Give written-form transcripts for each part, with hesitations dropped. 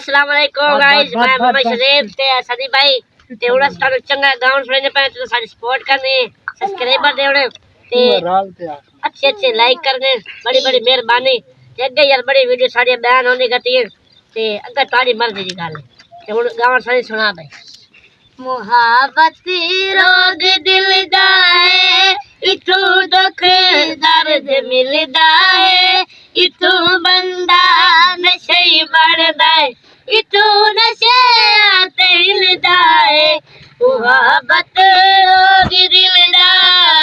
अस्सलाम वालेकुम गाइस, मैं मोहम्मद शरीफ ते सदी भाई ते उड़ा स्टार चंगा गाउन सुनने पे तो सारी सपोर्ट करनी, सब्सक्राइबर देवड़े ते अच्छे अच्छे लाइक करने, बड़ी बड़ी मेहरबानी। अगे यार बड़ी वीडियो सारी बयान होनी गती ते अगे तारी मर्जी दी गल ते हुन गाउन सारी सुना भाई। मुहब्बत रोग दिल दा है, इथू दुख दर्द मिलदा है, इथू बंदा नशे बढ़दा है, इथू नशे आते हिलदा है। मुहब्बत रोग दिल दा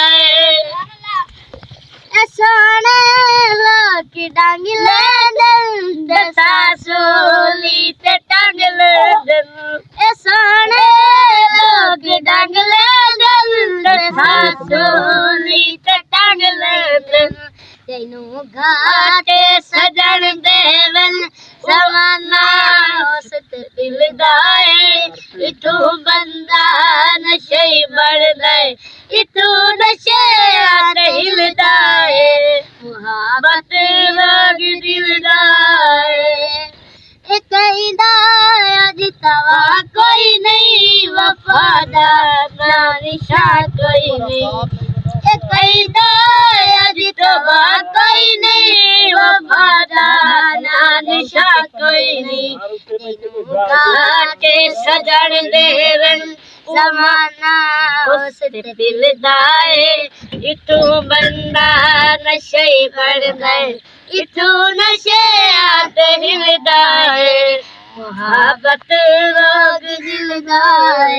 है, सोने लोग डांग ले दसा सोली ते टांग ले सोने लोग डांग ले दसा सोली ते टांग ले तेनू घाटे सजन देवन समाना उस दिल दाए। इथू बंदा नशे बढ़दा है, इथू नशे आते हिलदा है। मुहब्बत रोग दिल दा है, अज तवा कोई नहीं, वफादार ना निशा कोई नहीं। अज तवा कोई नहीं, वफादार ना निशा कोई नहीं। घाटे सजन देवन समाना उस दिल दाए। इथू बंदा नशे बढ़दा है, इथू नशे आते हिलदा है। मुहब्बत रोग दिल दा है।